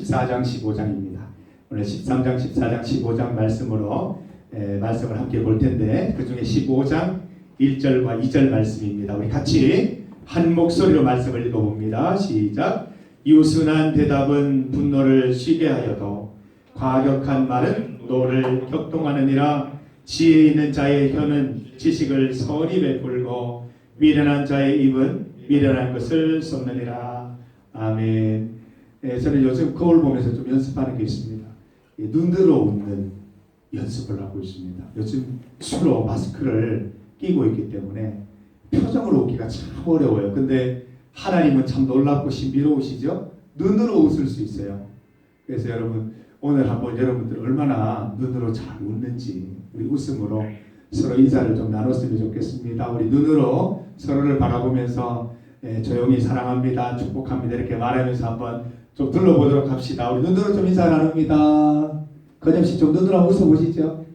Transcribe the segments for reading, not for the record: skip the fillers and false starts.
14장 15장입니다. 오늘 13장, 14장, 15장 말씀으로 말씀을 함께 볼 텐데 그 중에 15장 1절과 2절 말씀입니다. 우리 같이 한 목소리로 말씀을 읽어봅니다. 시작. 유순한 대답은 분노를 쉬게 하여도 과격한 말은 노를 격동하느니라. 지혜 있는 자의 혀는 지식을 선히 베풀고 미련한 자의 입은 미련한 것을 쏟느니라. 아멘. 저는 요즘 거울 보면서 좀 연습하는 게 있습니다. 눈으로 웃는 연습을 하고 있습니다. 요즘 주로 마스크를 끼고 있기 때문에 표정으로 웃기가 참 어려워요. 근데 하나님은 참 놀랍고 신비로우시죠? 눈으로 웃을 수 있어요. 그래서 여러분 오늘 한번 여러분들 얼마나 눈으로 잘 웃는지 우리 웃음으로 서로 인사를 좀 나눴으면 좋겠습니다. 우리 눈으로 서로를 바라보면서 조용히 사랑합니다, 축복합니다 이렇게 말하면서 한번 좀 둘러보도록 합시다. 우리 눈으로 좀 인사 나눕니다. 건영씨 좀 눈으로 한번 웃어보시죠.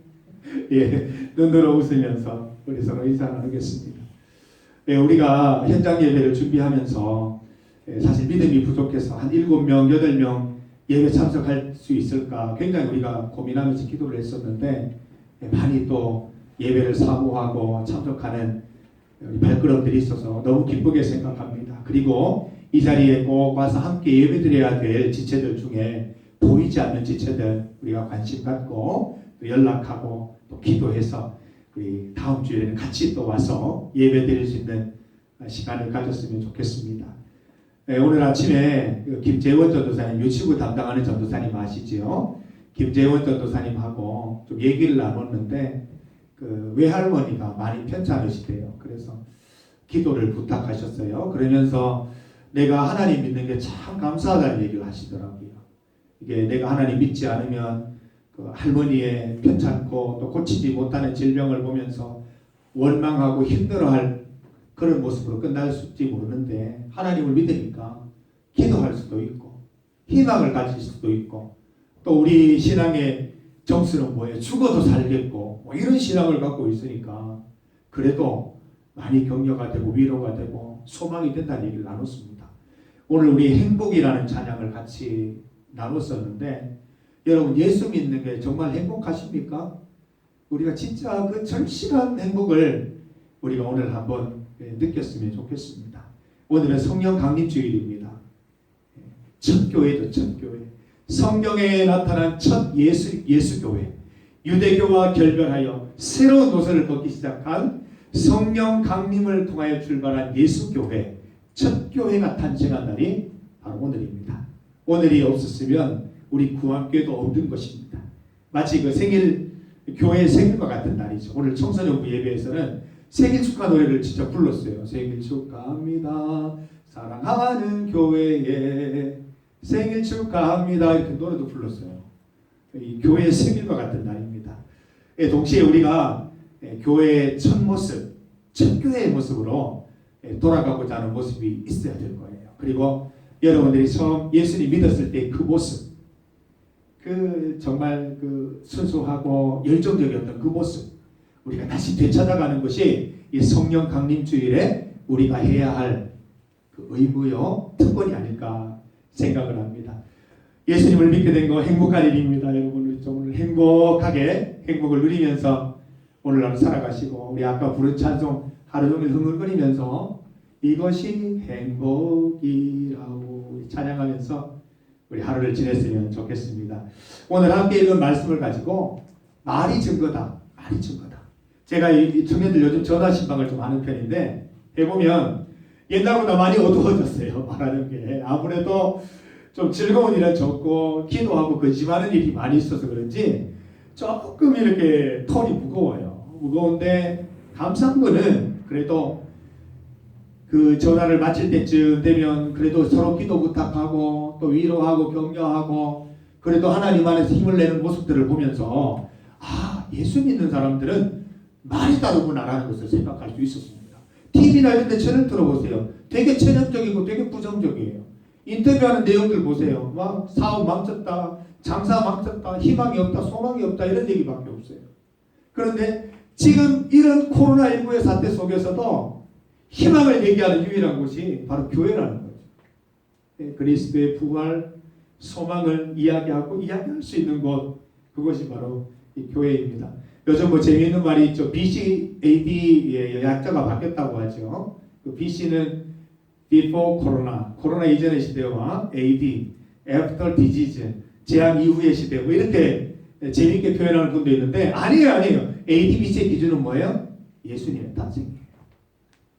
예, 눈으로 웃으면서 우리 서로 인사 나누겠습니다. 예, 우리가 현장 예배를 준비하면서 사실 믿음이 부족해서 한 7명, 8명 예배 참석할 수 있을까 굉장히 우리가 고민하면서 기도를 했었는데 많이 또 예배를 사모하고 참석하는 발걸음들이 있어서 너무 기쁘게 생각합니다. 그리고 이 자리에 꼭 와서 함께 예배드려야 될 지체들 중에 보이지 않는 지체들 우리가 관심 갖고 또 연락하고 또 기도해서 우리 다음 주에는 같이 또 와서 예배드릴 수 있는 시간을 가졌으면 좋겠습니다. 오늘 아침에 김재원 전도사님, 유치부 담당하는 전도사님 아시지요? 김재원 전도사님하고 좀 얘기를 나눴는데 그 외할머니가 많이 편찮으시대요. 그래서 기도를 부탁하셨어요. 그러면서 내가 하나님 믿는 게 참 감사하다는 얘기를 하시더라고요. 이게 내가 하나님 믿지 않으면 그 할머니의 편찮고 또 고치지 못하는 질병을 보면서 원망하고 힘들어할 그런 모습으로 끝날지 모르는데 하나님을 믿으니까 기도할 수도 있고 희망을 가질 수도 있고 또 우리 신앙의 정수는 뭐예요? 죽어도 살겠고 뭐 이런 신앙을 갖고 있으니까 그래도 많이 격려가 되고 위로가 되고 소망이 된다는 얘기를 나눴습니다. 오늘 우리 행복이라는 찬양을 같이 나눴었는데 여러분 예수 믿는 게 정말 행복하십니까? 우리가 진짜 그 절실한 행복을 우리가 오늘 한번 느꼈으면 좋겠습니다. 오늘은 성령 강림주일입니다. 첫 교회도 첫 교회. 성경에 나타난 첫 예수교회. 유대교와 결별하여 새로운 노선을 걷기 시작한 성령 강림을 통하여 출발한 예수교회. 첫 교회가 탄생한 날이 바로 오늘입니다. 오늘이 없었으면 우리 구원교회도 없는 것입니다. 마치 그 교회 생일과 같은 날이죠. 오늘 청소년부 예배에서는 생일 축하 노래를 진짜 불렀어요. 생일 축하합니다. 사랑하는 교회에 생일 축하합니다. 이렇게 노래도 불렀어요. 이 교회의 생일과 같은 날입니다. 동시에 우리가 교회의 첫 모습, 첫 교회의 모습으로 돌아가고자 하는 모습이 있어야 될 거예요. 그리고 여러분들이 처음 예수님 믿었을 때 그 모습, 그 정말 그 순수하고 열정적이었던 그 모습, 우리가 다시 되찾아가는 것이 이 성령 강림주일에 우리가 해야 할 그 의무요, 특권이 아닐까 생각을 합니다. 예수님을 믿게 된 거 행복한 일입니다. 여러분 우리 좀 오늘 행복하게 행복을 누리면서 오늘 하루 살아가시고 우리 아까 부른 찬송 하루 종일 흥얼거리면서 이것이 행복이라고 찬양하면서 우리 하루를 지냈으면 좋겠습니다. 오늘 함께 읽은 말씀을 가지고 말이 증거다. 말이 증거다. 제가 이 청년들 요즘 전화 신방을 좀 하는 편인데 해보면 옛날보다 많이 어두워졌어요. 말하는 게 아무래도 좀 즐거운 일은 적고 기도하고 근심하는 일이 많이 있어서 그런지 조금 이렇게 톤이 무거워요. 무거운데 감사한 거는 그래도 그 전화를 마칠 때쯤 되면 그래도 서로 기도 부탁하고 또 위로하고 격려하고 그래도 하나님 안에서 힘을 내는 모습들을 보면서 아, 예수 믿는 사람들은 말이 다르구나라는 것을 생각할 수 있었습니다. TV나 이런 데 채널 들어보세요. 되게 체념적이고 되게 부정적이에요. 인터뷰하는 내용들 보세요. 막 사업 망쳤다, 장사 망쳤다, 희망이 없다, 소망이 없다 이런 얘기밖에 없어요. 그런데 지금 이런 코로나19의 사태 속에서도 희망을 얘기하는 유일한 곳이 바로 교회라는 거죠. 그리스도의 부활, 소망을 이야기할 수 있는 곳, 그것이 바로 이 교회입니다. 요즘 뭐 재미있는 말이 있죠. BC, AD의 약자가 바뀌었다고 하죠. 그 BC는 before corona, 코로나 이전의 시대와 AD, after disease, 재앙 이후의 시대, 뭐 이렇게 재미있게 표현하는 분도 있는데 아니에요. AD, BC의 기준은 뭐예요? 예수님의 탄생이에요.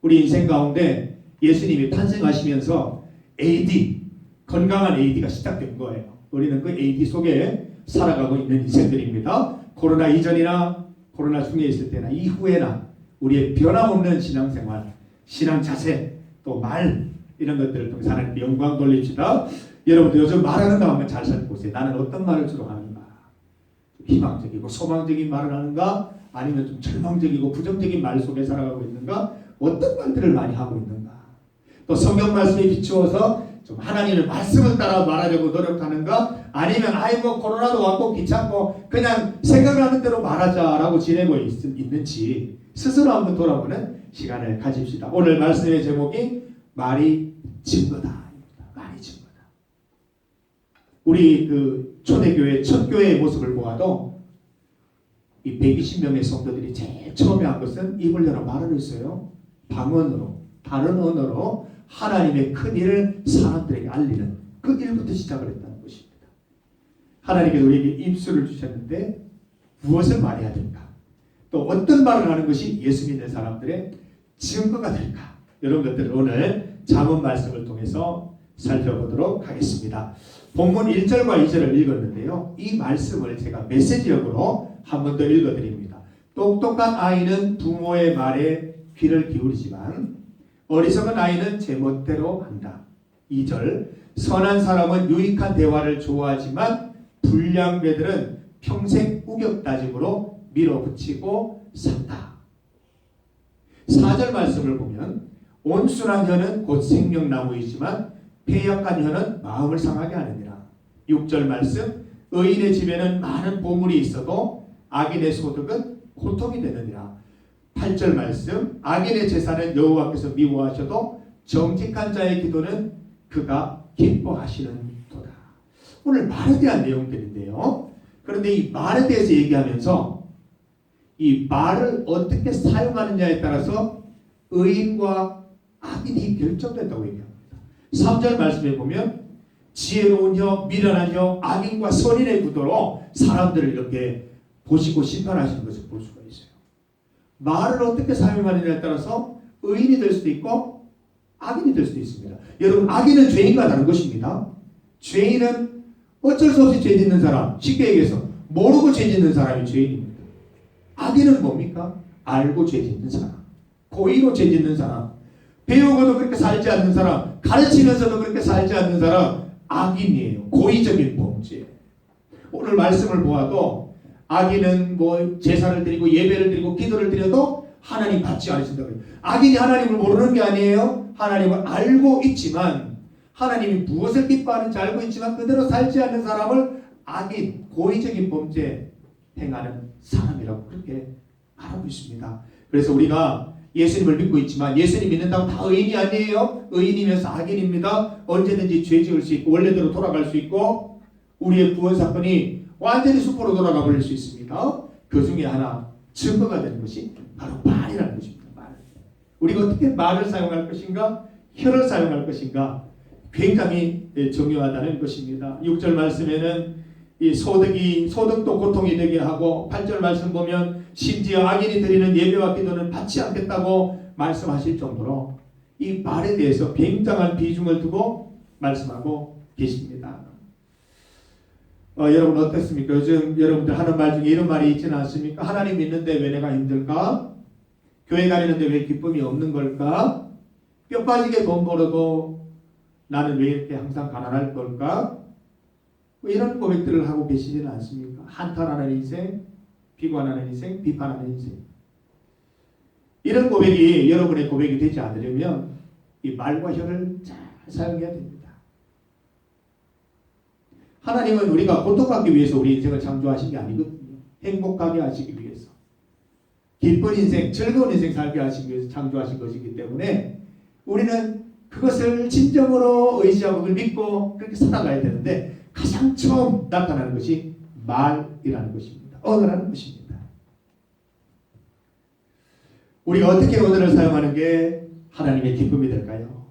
우리 인생 가운데 예수님이 탄생하시면서 AD, 건강한 AD가 시작된 거예요. 우리는 그 AD 속에 살아가고 있는 인생들입니다. 코로나 이전이나 코로나 중에 있을 때나 이후에나 우리의 변함없는 신앙생활, 신앙 자세, 또 말 이런 것들을 통해서 하나님께 영광 돌립시다. 여러분들 요즘 말하는 거 한번 잘 살펴보세요. 나는 어떤 말을 주로 하는가? 희망적이고 소망적인 말을 하는가? 아니면 좀 절망적이고 부정적인 말 속에 살아가고 있는가? 어떤 말들을 많이 하고 있는가? 또 성경 말씀에 비추어서 좀 하나님의 말씀을 따라 말하려고 노력하는가? 아니면 뭐 코로나도 왔고 귀찮고 그냥 생각하는 대로 말하자라고 지내고 있는지 스스로 한번 돌아보는 시간을 가집시다. 오늘 말씀의 제목이 말이 증거다. 말이 증거다. 우리 그 초대교회 첫 교회의 모습을 보아도 이 120명의 성도들이 제일 처음에 한 것은 입을 열어 말을 했어요. 방언으로, 다른 언어로 하나님의 큰 일을 사람들에게 알리는 그 일부터 시작을 했다는 것입니다. 하나님께서 우리에게 입술을 주셨는데 무엇을 말해야 될까? 또 어떤 말을 하는 것이 예수 믿는 사람들의 증거가 될까? 이런 것들을 오늘 잠언 말씀을 통해서 살펴보도록 하겠습니다. 본문 1절과 2절을 읽었는데요. 이 말씀을 제가 메시지역으로 한 번 더 읽어드립니다. 똑똑한 아이는 부모의 말에 귀를 기울이지만 어리석은 아이는 제멋대로 한다. 2절 선한 사람은 유익한 대화를 좋아하지만 불량배들은 평생 우격다짐으로 밀어붙이고 산다. 4절 말씀을 보면 온순한 혀는 곧 생명나무이지만 패역한 혀는 마음을 상하게 하느니라. 6절 말씀 의인의 집에는 많은 보물이 있어도 악인의 소득은 고통이 되느니라. 8절 말씀 악인의 제사는 여호와께서 미워하셔도 정직한 자의 기도는 그가 기뻐하시는 도다. 오늘 말에 대한 내용들인데요. 그런데 이 말에 대해서 얘기하면서 이 말을 어떻게 사용하느냐에 따라서 의인과 악인이 결정된다고 얘기합니다. 3절 말씀에 보면 지혜로운 혀, 미련한 혀, 악인과 선인의 구도로 사람들을 이렇게 보시고 심판하시는 것을 볼 수가 있어요. 말을 어떻게 사용하느냐에 따라서 의인이 될 수도 있고 악인이 될 수도 있습니다. 여러분 악인은 죄인과 다른 것입니다. 죄인은 어쩔 수 없이 죄 짓는 사람, 쉽게 얘기해서 모르고 죄 짓는 사람이 죄인입니다. 악인은 뭡니까? 알고 죄 짓는 사람, 고의로 죄 짓는 사람, 배우고도 그렇게 살지 않는 사람, 가르치면서도 그렇게 살지 않는 사람, 악인이에요. 고의적인 범죄. 오늘 말씀을 보아도 악인은 뭐 제사를 드리고 예배를 드리고 기도를 드려도 하나님 받지 않으신다고 해요. 악인이 하나님을 모르는 게 아니에요. 하나님을 알고 있지만 하나님이 무엇을 기뻐하는지 알고 있지만 그대로 살지 않는 사람을 악인, 고의적인 범죄 행하는 사람이라고 그렇게 말하고 있습니다. 그래서 우리가 예수님을 믿고 있지만 예수님 믿는다고 다 의인이 아니에요. 의인이면서 악인입니다. 언제든지 죄 지을 수 있고 원래대로 돌아갈 수 있고 우리의 구원 사건이 완전히 수포로 돌아가 버릴 수 있습니다. 그 중에 하나 증거가 되는 것이 바로 말이라는 것입니다. 말. 우리가 어떻게 말을 사용할 것인가, 혀를 사용할 것인가 굉장히 중요하다는 것입니다. 6절 말씀에는 이 소득도 고통이 되게 하고 8절 말씀 보면 심지어 악인이 드리는 예배와 기도는 받지 않겠다고 말씀하실 정도로 이 말에 대해서 굉장한 비중을 두고 말씀하고 계십니다. 여러분 어떻습니까? 요즘 여러분들 하는 말 중에 이런 말이 있지는 않습니까? 하나님 믿는데 왜 내가 힘들까? 교회 다니는데 왜 기쁨이 없는 걸까? 뼈 빠지게 돈 벌어도 나는 왜 이렇게 항상 가난할 걸까? 뭐 이런 고백들을 하고 계시지는 않습니까? 한탄하는 인생, 비관하는 인생, 비판하는 인생. 이런 고백이 여러분의 고백이 되지 않으려면 이 말과 혀를 잘 사용해야 됩니다. 하나님은 우리가 고통받기 위해서 우리 인생을 창조하신 게 아니거든요. 행복하게 하시기 위해서, 기쁜 인생, 즐거운 인생 살게 하시기 위해서 창조하신 것이기 때문에 우리는 그것을 진정으로 의지하고 그걸 믿고 그렇게 살아가야 되는데 가장 처음 나타나는 것이 말이라는 것입니다. 언어라는 것입니다. 우리가 어떻게 언어를 사용하는 게 하나님의 기쁨이 될까요?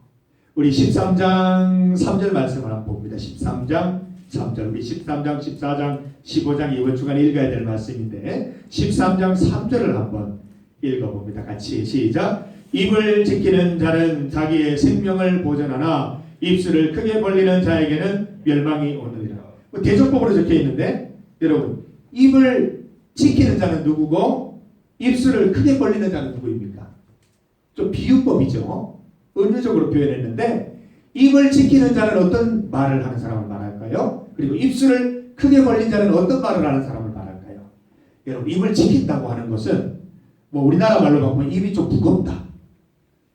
우리 13장 3절 말씀을 한번 봅니다. 13장 3절. 우리 13장, 14장, 15장 이번 주간에 읽어야 될 말씀인데 13장 3절을 한번 읽어봅니다. 같이 시작. 입을 지키는 자는 자기의 생명을 보존하나 입술을 크게 벌리는 자에게는 멸망이 오느니라. 대조법으로 적혀 있는데 여러분, 입을 지키는 자는 누구고 입술을 크게 벌리는 자는 누구입니까? 좀 비유법이죠. 은유적으로 표현했는데 입을 지키는 자는 어떤 말을 하는 사람을 말할까요? 그리고 입술을 크게 벌린 자는 어떤 말을 하는 사람을 말할까요? 여러분, 입을 지킨다고 하는 것은 뭐 우리나라 말로 바꾸면 입이 좀 무겁다.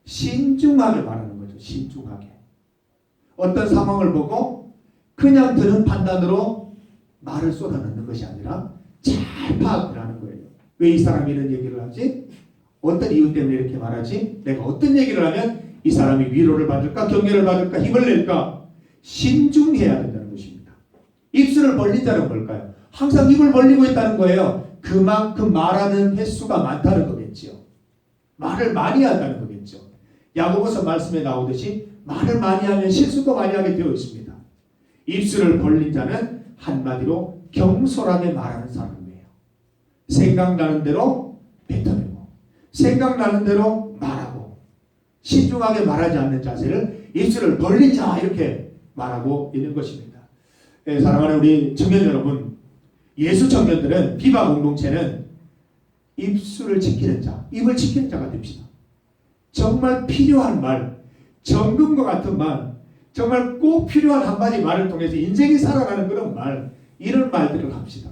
신중하게 말하는 거죠. 신중하게. 어떤 상황을 보고 그냥 드는 판단으로 말을 쏟아넣는 것이 아니라 잘 파악을 하는 거예요. 왜 이 사람이 이런 얘기를 하지? 어떤 이유 때문에 이렇게 말하지? 내가 어떤 얘기를 하면 이 사람이 위로를 받을까? 격려를 받을까? 힘을 낼까? 신중해야 된다는 것입니다. 입술을 벌린 자는 뭘까요? 항상 입을 벌리고 있다는 거예요. 그만큼 말하는 횟수가 많다는 거겠죠. 말을 많이 한다는 거겠죠. 야고보서 말씀에 나오듯이 말을 많이 하면 실수도 많이 하게 되어 있습니다. 입술을 벌린 자는 한마디로 경솔하게 말하는 사람이에요. 생각나는 대로 뱉어내고 생각나는 대로 말하고 신중하게 말하지 않는 자세를 입술을 벌린 자 이렇게 말하고 있는 것입니다. 사랑하는 우리 청년 여러분, 예수 청년들은 비바 공동체는 입술을 지키는 자, 입을 지키는 자가 됩시다. 정말 필요한 말, 정금과 같은 말, 정말 꼭 필요한 한마디 말을 통해서 인생이 살아가는 그런 말, 이런 말들을 합시다.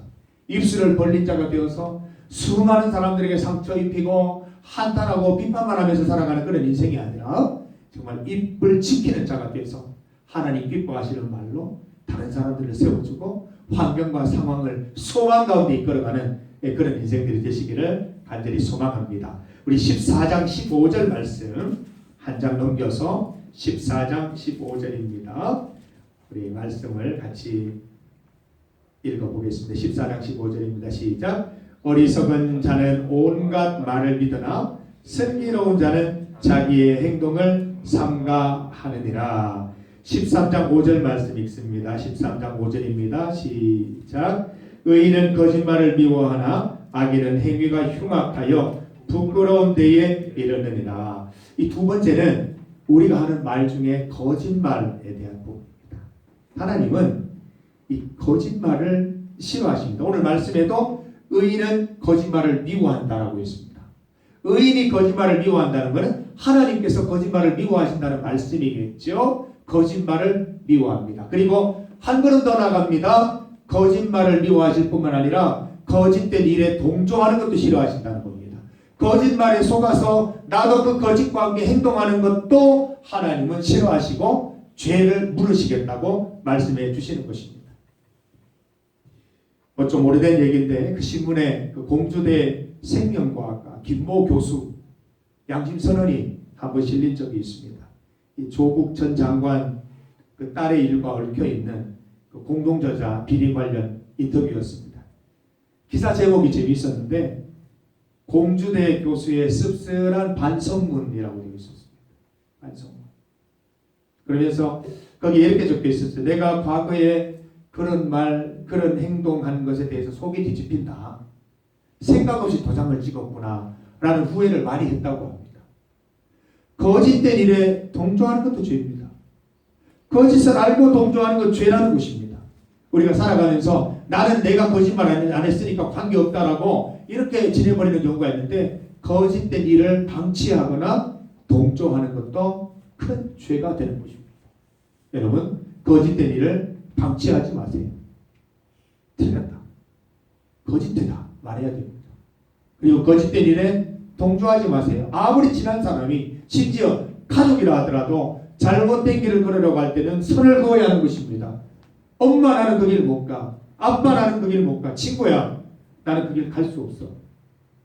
입술을 벌린 자가 되어서 수많은 사람들에게 상처 입히고 한탄하고 비판만 하면서 살아가는 그런 인생이 아니라 정말 입을 지키는 자가 되어서 하나님 기뻐하시는 말로 다른 사람들을 세워주고 환경과 상황을 소망 가운데 이끌어가는 그런 인생들이 되시기를 간절히 소망합니다. 우리 14장 15절 말씀 한 장 넘겨서 14장 15절입니다. 우리 말씀을 같이 읽어보겠습니다. 14장 15절입니다. 시작. 어리석은 자는 온갖 말을 믿으나 슬기로운 자는 자기의 행동을 삼가하느니라. 13장 5절 말씀 읽습니다. 13장 5절입니다. 시작. 의인은 거짓말을 미워하나 악인은 행위가 흉악하여 부끄러운 데에 이르느니라. 이 두 번째는 우리가 하는 말 중에 거짓말에 대한 부분입니다. 하나님은 이 거짓말을 싫어하십니다. 오늘 말씀에도 의인은 거짓말을 미워한다라고 했습니다. 의인이 거짓말을 미워한다는 것은 하나님께서 거짓말을 미워하신다는 말씀이겠죠. 거짓말을 미워합니다. 그리고 한 걸음 더 나갑니다. 거짓말을 미워하실 뿐만 아니라 거짓된 일에 동조하는 것도 싫어하신다는 겁니다. 거짓말에 속아서 나도 그 거짓과 함께 행동하는 것도 하나님은 싫어하시고 죄를 물으시겠다고 말씀해 주시는 것입니다. 좀 오래된 얘기인데 그 신문에 그 공주대 생명과학과 김모 교수 양심선언이 한번 실린 적이 있습니다. 이 조국 전 장관 그 딸의 일과 얽혀 있는 그 공동저자 비리 관련 인터뷰였습니다. 기사 제목이 재미있었는데 공주대 교수의 씁쓸한 반성문이라고 되어 있었습니다. 반성문. 그러면서 거기에 이렇게 적혀 있었어요. 내가 과거에 그런 말, 그런 행동한 것에 대해서 속이 뒤집힌다. 생각 없이 도장을 찍었구나 라는 후회를 많이 했다고 합니다. 거짓된 일에 동조하는 것도 죄입니다. 거짓을 알고 동조하는 것 죄라는 것입니다. 우리가 살아가면서 나는 내가 거짓말 안 했으니까 관계없다라고 이렇게 지내버리는 경우가 있는데 거짓된 일을 방치하거나 동조하는 것도 큰 죄가 되는 것입니다. 여러분, 거짓된 일을 방치하지 마세요. 틀렸다. 거짓되다. 말해야 됩니다. 그리고 거짓된 일에 동조하지 마세요. 아무리 친한 사람이 심지어 가족이라 하더라도 잘못된 길을 걸으려고 할 때는 선을 그어야 하는 것입니다. 엄마 나는 그 길 못 가. 아빠 나는 그 길 못 가. 친구야 나는 그 길 갈 수 없어.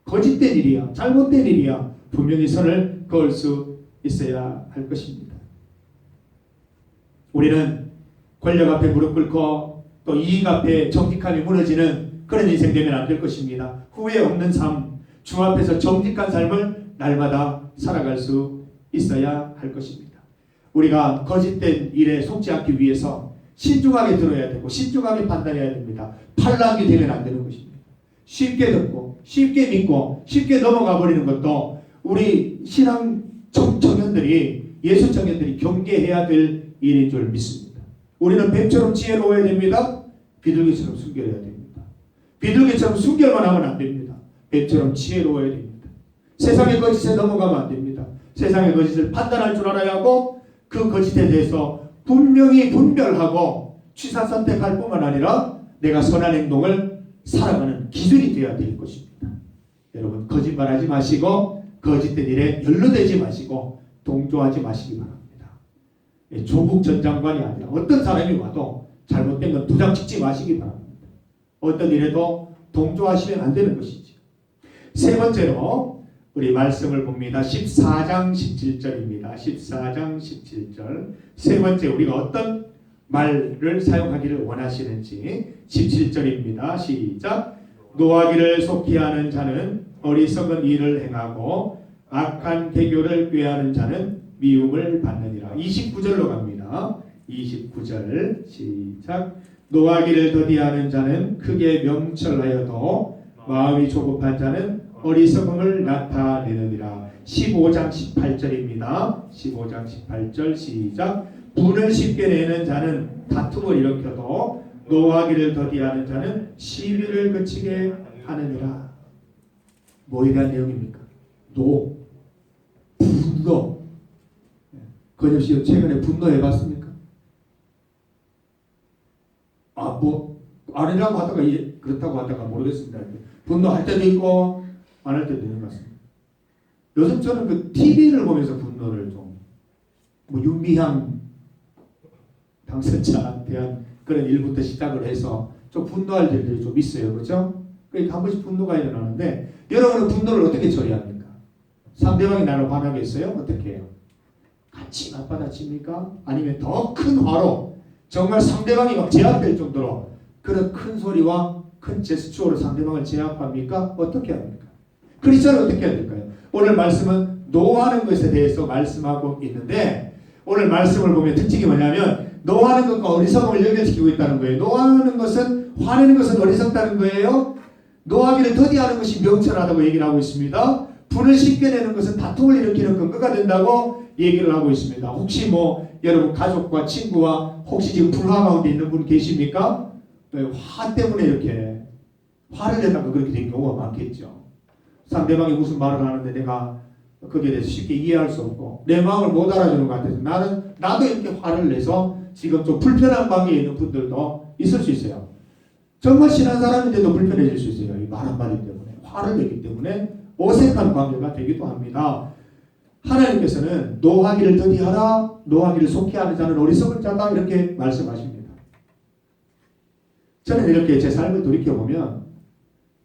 거짓된 일이야. 잘못된 일이야. 분명히 선을 그을 수 있어야 할 것입니다. 우리는 권력 앞에 무릎 꿇고 또 이익 앞에 정직함이 무너지는 그런 인생 되면 안 될 것입니다. 후회 없는 삶, 주 앞에서 정직한 삶을 날마다 살아갈 수 있어야 할 것입니다. 우리가 거짓된 일에 속지 않기 위해서 신중하게 들어야 되고 신중하게 판단해야 됩니다. 팔락이 되면 안 되는 것입니다. 쉽게 듣고 쉽게 믿고 쉽게 넘어가 버리는 것도 우리 신앙 청년들이, 예수 청년들이 경계해야 될 일인 줄 믿습니다. 우리는 뱀처럼 지혜로워야 됩니다. 비둘기처럼 순결해야 됩니다. 비둘기처럼 순결만 하면 안 됩니다. 뱀처럼 지혜로워야 됩니다. 세상의 거짓에 넘어가면 안 됩니다. 세상의 거짓을 판단할 줄 알아야 하고 그 거짓에 대해서 분명히 분별하고 취사 선택할 뿐만 아니라 내가 선한 행동을 살아가는 기준이 되어야 될 것입니다. 여러분, 거짓말하지 마시고 거짓된 일에 연루되지 마시고 동조하지 마시기 바랍니다. 조국 전 장관이 아니라 어떤 사람이 와도 잘못된 건 도장 찍지 마시기 바랍니다. 어떤 일에도 동조하시면 안 되는 것이죠. 세 번째로 우리 말씀을 봅니다. 14장 17절입니다. 14장 17절. 세 번째, 우리가 어떤 말을 사용하기를 원하시는지 17절입니다. 시작. 노하기를 속히 하는 자는 어리석은 일을 행하고 악한 계교를 꾀하는 자는 미움을 받느니라. 29절로 갑니다. 29절 시작. 노하기를 더디하는 자는 크게 명철하여도 마음이 조급한 자는 어리석음을 나타내느니라. 15장 18절입니다. 15장 18절 시작. 분을 쉽게 내는 자는 다툼을 일으켜도 노하기를 더디하는 자는 시비를 그치게 하느니라. 뭐에 대한 내용입니까? 분노. 건엽씨 최근에 분노해봤습니까? 아니라고 하다가 그렇다고 하다가 모르겠습니다. 분노할 때도 있고 안 할 때도 있는 것 같습니다. 요즘 저는 그 TV를 보면서 분노를 좀, 윤미향 당선자에 대한 그런 일부터 시작을 해서 좀 분노할 일들이 좀 있어요. 그렇죠? 그러니까 한 번씩 분노가 일어나는데 여러분은 분노를 어떻게 처리합니까? 상대방이 나를 화나게 했어요? 어떻게 해요? 같이 맞받아칩니까? 아니면 더 큰 화로 정말 상대방이 막 제압될 정도로 그런 큰 소리와 큰 제스처로 상대방을 제압합니까? 어떻게 합니까? 크리스천은 어떻게 해야 될까요? 오늘 말씀은 노하는 것에 대해서 말씀하고 있는데 오늘 말씀을 보면 특징이 뭐냐면 노하는 것과 어리석음을 연결시키고 있다는 거예요. 노하는 것은, 화내는 것은 어리석다는 거예요. 노하기를 더디하는 것이 명철하다고 얘기를 하고 있습니다. 분을 쉽게 내는 것은 다툼을 일으키는 근거가 된다고 얘기를 하고 있습니다. 혹시 여러분 가족과 친구와 혹시 지금 불화 가운데 있는 분 계십니까? 화 때문에 이렇게 화를 내다가 그렇게 된 경우가 많겠죠. 상대방이 무슨 말을 하는데 내가 거기에 대해서 쉽게 이해할 수 없고 내 마음을 못 알아주는 것 같아서 나도 이렇게 화를 내서 지금 좀 불편한 관계에 있는 분들도 있을 수 있어요. 정말 친한 사람인데도 불편해질 수 있어요. 이 말 한마디 때문에 화를 내기 때문에 어색한 관계가 되기도 합니다. 하나님께서는 노하기를 더디하라, 노하기를 속히 하는 자는 어리석은 자다 이렇게 말씀하십니다. 저는 이렇게 제 삶을 돌이켜보면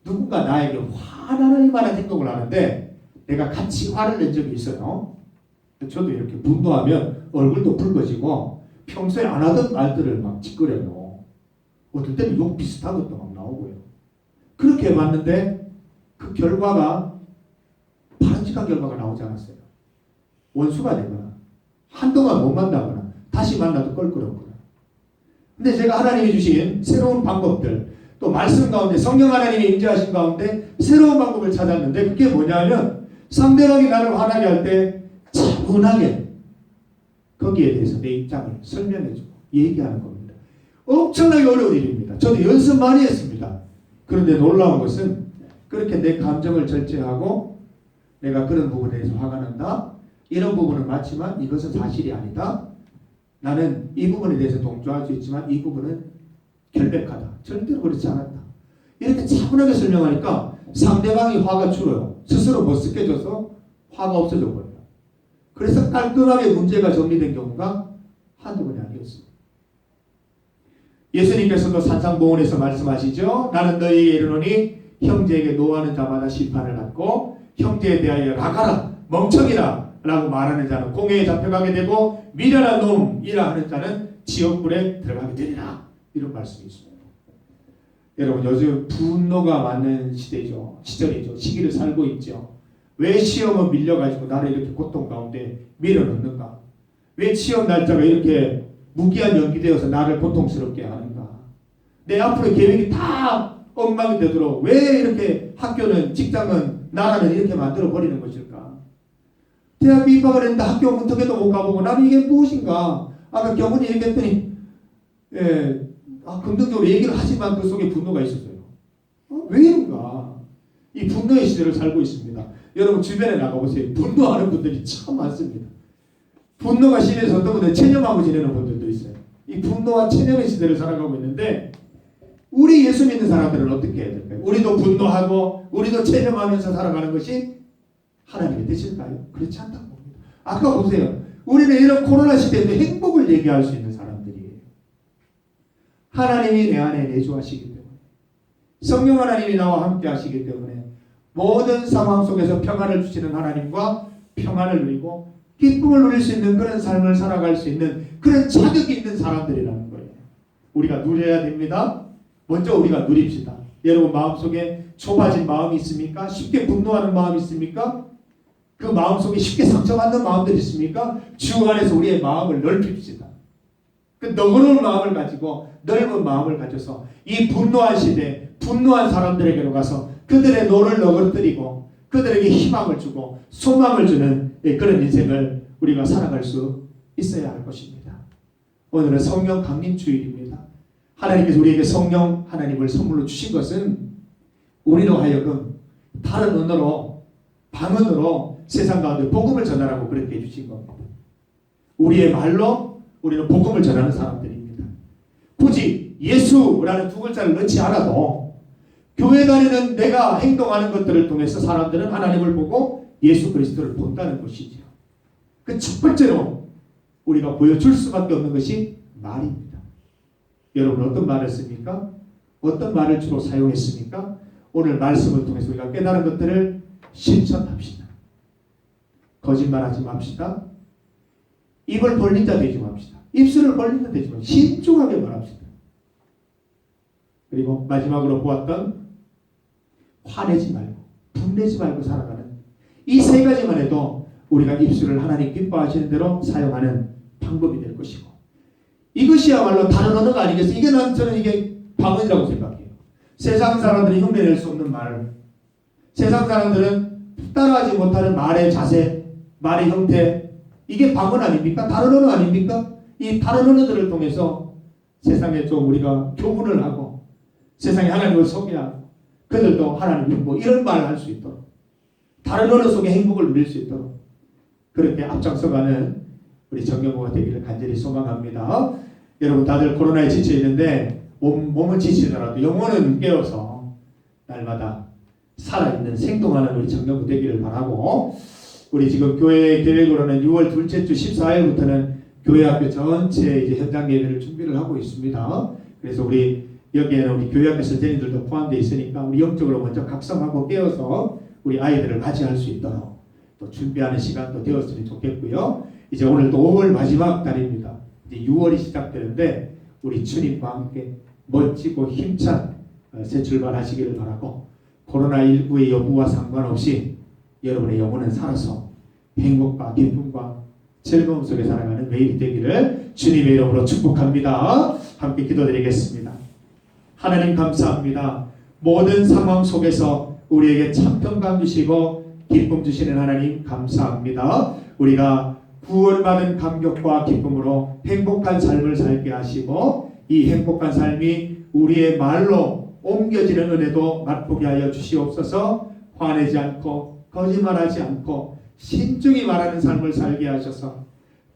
누군가 나에게 화나는 만한 행동을 하는데 내가 같이 화를 낸 적이 있어요. 저도 이렇게 분노하면 얼굴도 붉어지고 평소에 안 하던 말들을 막 짓거려요. 어떨 때는 욕 비슷한 것도 막 나오고요. 그렇게 해봤는데 그 결과가 바람직한 결과가 나오지 않았어요. 원수가 되거나 한동안 못 만나거나 다시 만나도 껄끄럽거나. 근데 제가 하나님이 주신 새로운 방법들, 또 말씀 가운데 성령 하나님이 임재하신 가운데 새로운 방법을 찾았는데 그게 뭐냐면 상대방이 나를 화나게 할 때 차분하게 거기에 대해서 내 입장을 설명해주고 얘기하는 겁니다. 엄청나게 어려운 일입니다. 저도 연습 많이 했습니다. 그런데 놀라운 것은 그렇게 내 감정을 절제하고 내가 그런 부분에 대해서 화가 난다. 이런 부분은 맞지만 이것은 사실이 아니다. 나는 이 부분에 대해서 동조할 수 있지만 이 부분은 결백하다. 절대로 그렇지 않았다. 이렇게 차분하게 설명하니까 상대방이 화가 줄어요. 스스로 머쓱해져서 화가 없어져 버려요. 그래서 깔끔하게 문제가 정리된 경우가 한두 번이 아니었습니다. 예수님께서도 산상보훈에서 말씀하시죠. 나는 너희에게 이르노니 형제에게 노하는 자마다 심판을 받고 형제에 대하여 나가라 멍청이라 라고 말하는 자는 공회에 잡혀가게 되고 미련한 놈이라 하는 자는 지옥불에 들어가게 되리라. 이런 말씀이 있습니다. 여러분 요즘 분노가 많은 시절이죠. 시기를 살고 있죠. 왜 시험은 밀려가지고 나를 이렇게 고통 가운데 밀어넣는가? 왜 시험 날짜가 이렇게 무기한 연기되어서 나를 고통스럽게 하는가? 내 앞으로 계획이 다 엉망이 되도록 왜 이렇게 학교는, 직장은, 나라는 이렇게 만들어 버리는 것일까? 대학교 입학을 했는데 학교 문턱에도 못 가보고 나는 이게 무엇인가? 아까 경훈이 얘기했더니 긍정적으로 얘기를 하지만 그 속에 분노가 있었어요. 왜 이런가? 이 분노의 시대를 살고 있습니다. 여러분 주변에 나가보세요. 분노하는 분들이 참 많습니다. 분노가 심해서 어떤 분들은 체념하고 지내는 분들도 있어요. 이 분노와 체념의 시대를 살아가고 있는데 우리 예수 믿는 사람들은 어떻게 해야 될까요? 우리도 분노하고 우리도 체념하면서 살아가는 것이 하나님의 뜻일까요? 그렇지 않다고 봅니다. 아까 보세요. 우리는 이런 코로나 시대에도 행복을 얘기할 수 있는 사람들이에요. 하나님이 내 안에 내주하시기 때문에, 성령 하나님이 나와 함께 하시기 때문에 모든 상황 속에서 평안을 주시는 하나님과 평안을 누리고 기쁨을 누릴 수 있는 그런 삶을 살아갈 수 있는 그런 자격이 있는 사람들이라는 거예요. 우리가 누려야 됩니다. 먼저 우리가 누립시다. 여러분 마음속에 좁아진 마음이 있습니까? 쉽게 분노하는 마음이 있습니까? 그 마음속에 쉽게 상처받는 마음들이 있습니까? 주 안에서 우리의 마음을 넓힙시다. 그 너그러운 마음을 가지고 넓은 마음을 가져서 이 분노한 시대, 분노한 사람들에게로 가서 그들의 노를 너그러뜨리고 그들에게 희망을 주고 소망을 주는 그런 인생을 우리가 살아갈 수 있어야 할 것입니다. 오늘은 성령 강림 주일입니다. 하나님께서 우리에게 성령 하나님을 선물로 주신 것은 우리로 하여금 다른 언어로, 방언으로 세상 가운데 복음을 전하라고 그렇게 해주신 겁니다. 우리의 말로 우리는 복음을 전하는 사람들입니다. 굳이 예수라는 두 글자를 넣지 않아도 교회 다니는 내가 행동하는 것들을 통해서 사람들은 하나님을 보고 예수 그리스도를 본다는 것이죠. 그 첫 번째로 우리가 보여줄 수밖에 없는 것이 말입니다. 여러분 어떤 말을 씁니까? 어떤 말을 주로 사용했습니까? 오늘 말씀을 통해서 우리가 깨달은 것들을 실천합시다. 거짓말하지 맙시다. 입을 벌린 자 되지 맙시다. 입술을 벌린 자 되지 맙시다. 신중하게 말합시다. 그리고 마지막으로 보았던 화내지 말고 분내지 말고 살아가는 이 세 가지만 해도 우리가 입술을 하나님 기뻐하시는 대로 사용하는 방법이 될 것이고, 이것이야말로 다른 언어가 아니겠어요? 저는 이게 방언이라고 생각해요. 세상 사람들이 흉내낼 수 없는 말을, 세상 사람들은 따라하지 못하는 말의 자세, 말의 형태, 이게 방언 아닙니까? 다른 언어 아닙니까? 이 다른 언어들을 통해서 세상에 좀 우리가 교훈을 하고 세상에 하나님을 소개하고 그들도 하나님을 뭐 이런 말을 할 수 있도록, 다른 언어 속에 행복을 누릴 수 있도록 그렇게 앞장서가는 우리 정경모가 되기를 간절히 소망합니다. 여러분 다들 코로나에 지쳐 있는데 몸은 지치더라도 영혼은 깨어서 날마다 살아있는 생동하는 우리 정경모 되기를 바라고, 우리 지금 교회 계획으로는 6월 둘째 주 14일부터는 교회 학교 전체 이제 현장 예배를 준비를 하고 있습니다. 그래서 우리 여기에는 우리 교회 학교 선생님들도 포함되어 있으니까 우리 영적으로 먼저 각성하고 깨어서 우리 아이들을 맞이할 수 있도록 또 준비하는 시간도 되었으면 좋겠고요. 이제 오늘 또 5월 마지막 달입니다. 이제 6월이 시작되는데 우리 주님과 함께 멋지고 힘찬 새 출발하시기를 바라고, 코로나19의 여부와 상관없이 여러분의 영혼은 살아서 행복과 기쁨과 즐거움 속에 살아가는 매일이 되기를 주님의 이름으로 축복합니다. 함께 기도드리겠습니다. 하나님 감사합니다. 모든 상황 속에서 우리에게 참 평강 주시고 기쁨 주시는 하나님 감사합니다. 우리가 구원받은 감격과 기쁨으로 행복한 삶을 살게 하시고 이 행복한 삶이 우리의 말로 옮겨지는 은혜도 맛보게 하여 주시옵소서. 화내지 않고 거짓말하지 않고 신중히 말하는 삶을 살게 하셔서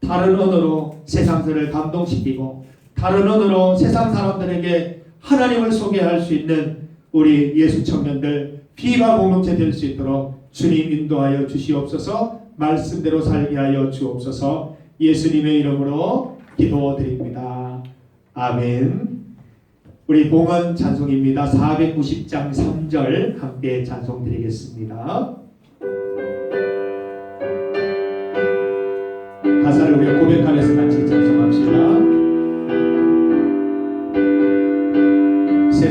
다른 언어로 세상들을 감동시키고 다른 언어로 세상 사람들에게 하나님을 소개할 수 있는 우리 예수 청년들 비바 공동체 될 수 있도록 주님 인도하여 주시옵소서. 말씀대로 살게 하여 주옵소서. 예수님의 이름으로 기도드립니다. 아멘. 우리 봉헌 찬송입니다. 490장 3절 함께 찬송 드리겠습니다. 가사를 우리가 고백하면서 같이 찬송합시다.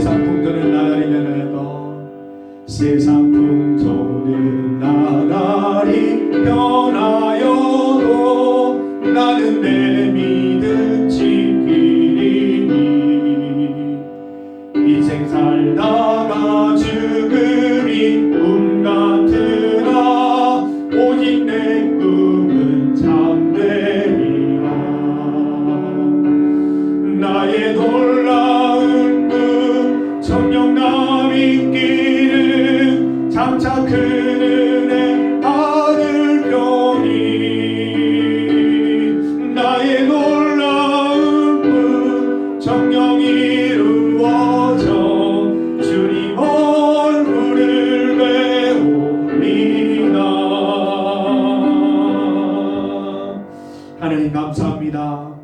세상 풍조는 나날이 변해도 세상 풍조는 나날이 변하여도 나는 내 믿음 지키리니 인생 살다가 죽음이 꿈 같으나 오직 내 꿈은 참되리라. 나의 놀라운 꿈 정녕 믿기를 장차 큰 은혜 받을 병이 나의 놀라운 꿈 정녕 이루어져 주님 얼굴을 배웁니다. 하나님 감사합니다.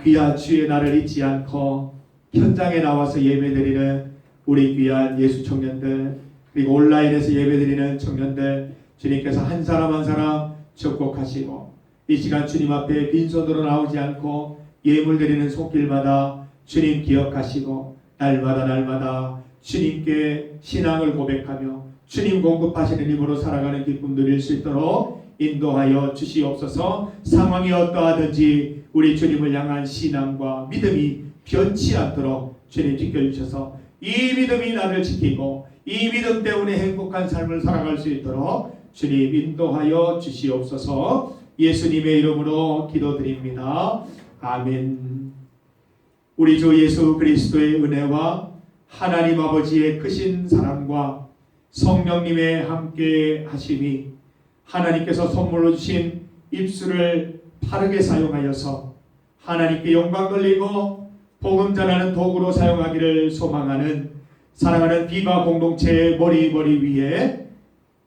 귀한 주의 날을 잊지 않고 현장에 나와서 예배드리는 우리 귀한 예수 청년들, 그리고 온라인에서 예배드리는 청년들, 주님께서 한 사람 한 사람 축복하시고 이 시간 주님 앞에 빈손으로 나오지 않고 예물 드리는 손길마다 주님 기억하시고 날마다 주님께 신앙을 고백하며 주님 공급하시는 힘으로 살아가는 기쁨 누릴 수 있도록 인도하여 주시옵소서. 상황이 어떠하든지 우리 주님을 향한 신앙과 믿음이 변치 않도록 주님 지켜주셔서 이 믿음이 나를 지키고 이 믿음 때문에 행복한 삶을 살아갈 수 있도록 주님 인도하여 주시옵소서. 예수님의 이름으로 기도드립니다. 아멘. 우리 주 예수 그리스도의 은혜와 하나님 아버지의 크신 사랑과 성령님의 함께 하심이 하나님께서 선물로 주신 입술을 바르게 사용하여서 하나님께 영광 돌리고 복음 전하는 도구로 사용하기를 소망하는 사랑하는 비바 공동체의 머리 위에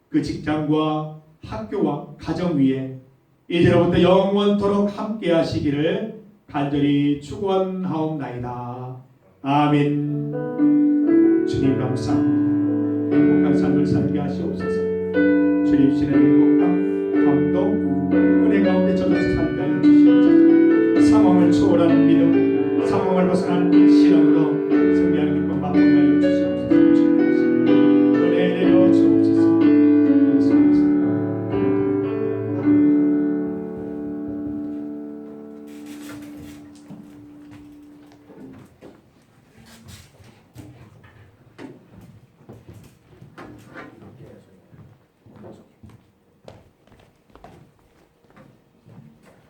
그 직장과 학교와 가정 위에 이제로부터 영원토록 함께 하시기를 간절히 축원하옵나이다. 아멘. 주님 감사합니다. 행복한 삶을 살게 하시옵소서. 주님 주시는 행복감, 감동, 은혜 가운데 젖어서 살게 하여 주시옵소서. 상황을 초월하는 믿음, 상황을 벗어나는 신앙으로 승리하는 기쁨 받게 하여 주시옵소서. 은혜 내려 주옵소서.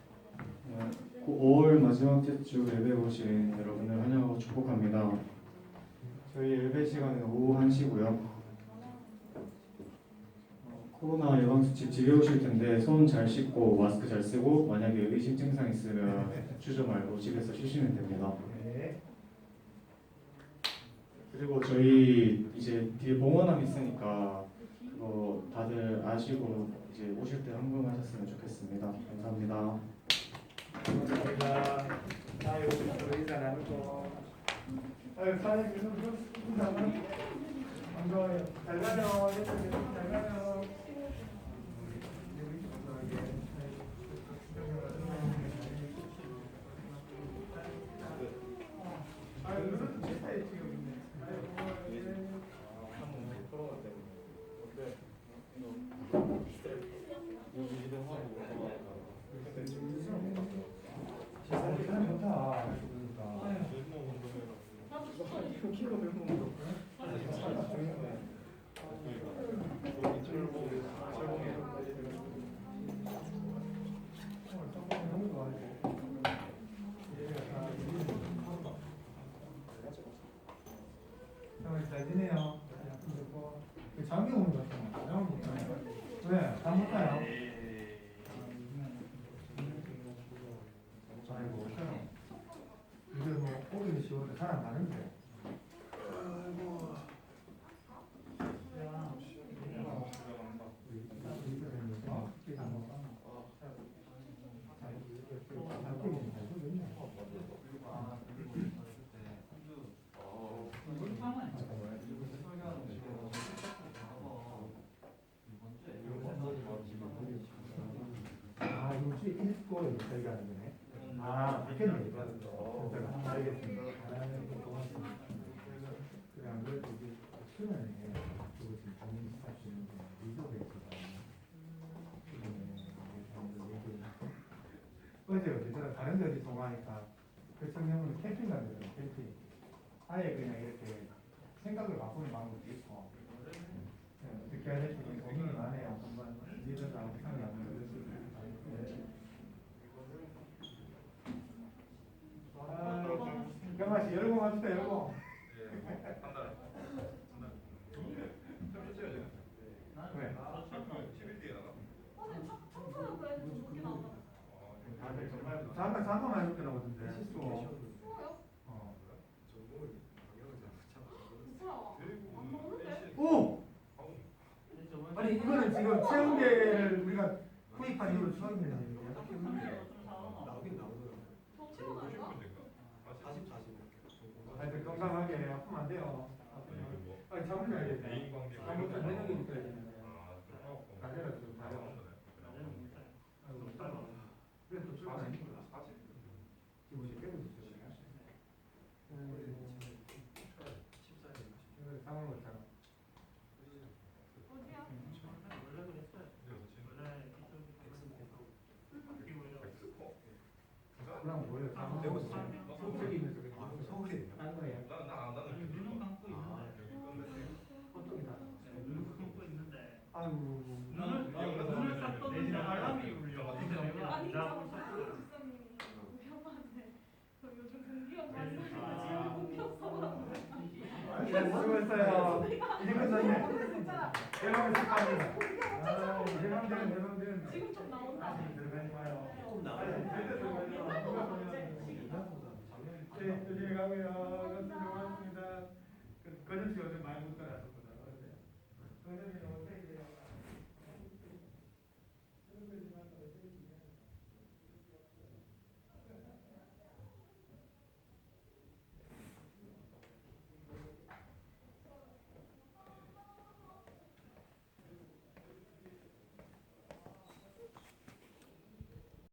네, 5월 마지막 주 예배 오신 여러분을 환영하고 축복합니다. 저희 예배 시간은 오후 1시고요. 코로나 예방수칙 지켜오실 텐데 손 잘 씻고 마스크 잘 쓰고 만약에 의심 증상 있으면 주저 말고 집에서 쉬시면 됩니다. 그리고 저희 이제 뒤에 봉헌함 있으니까 그거 다들 아시고 이제 오실 때 헌금하셨으면 좋겠습니다. 감사합니다. 감사합니다. 자, 여기서 인사 나누고. 사장님 인사 나누고. 반가워요. 잘 가요. 잘 가요. 잘 지내요. 장기 오는 것 같아요. 왜? 다 못 가요? 아이고, 이제 뭐 오기는 쉬운데 사람 많은데. 아이고. 이번 주에 읽고 저희가 하는 거네. 아, 바뀌었네. 알겠습니다. 고맙습니다. 그래, 수면에 그거 지금 본인이 하시는 리조트에 있어서 어제 어디서 다른 데 어디 통화하니까 그 청년은 캠핑 간대요. 캠핑 아예 그냥 이렇게 생각을 바꾸는 방법도 있고 어떻게 해야 될지 고민이 많아요. 한번 리더도 아무 생각이 안 들었어요. 경아씨 열공 합시다. 열공. 한 달에. 좀 주세요, 제가. 왜? 10일 뒤에 나가. 청소년 그래도 좀 늦게 나오잖아. 다들 정말 잠깐만 이렇게 나오던데. 추워요? 뭐야? 안 먹는데? 오! 아니 이거는 지금 체온계를 우리가 구입한 이후로 처음이네. 나오긴 나오더라고요. 더 채워놔요? 하여튼 건강하게 아프면 안 돼요. 아니 잠을 자야겠네. 잠부터 저녁에 붙어야 되는데. 낮에라도 좀 자요. 아이고 그래 또 출근 아니구나. 지금 이제 깨고 있어요. 상황을 못 잡아. 어디야? 그럼 뭐예요? 서울이면서 서울이에요? 딴 거예요. 나는 눈은 감고 있는데 호떡이다. 눈은 감고 있는데 아이고. 눈을 딱 떴는데 알람이 울려. 아니 나하고 저 있었어요. 집사님이 위험하네. 저 요즘 공기업 말씀하시고 지금 공기업 서버라고. 수고했어요. 이제 끝났네. 진짜 대박을 축하합니다. 대박되는. 지금 좀 나온다. 들어가지 마요. 조금 나와요. 옛날보다 낫지 지금. 네, 조심히 가고요. 고맙습니다. 거짓이 어제 많이 못 따라왔었거든. 거짓이 너무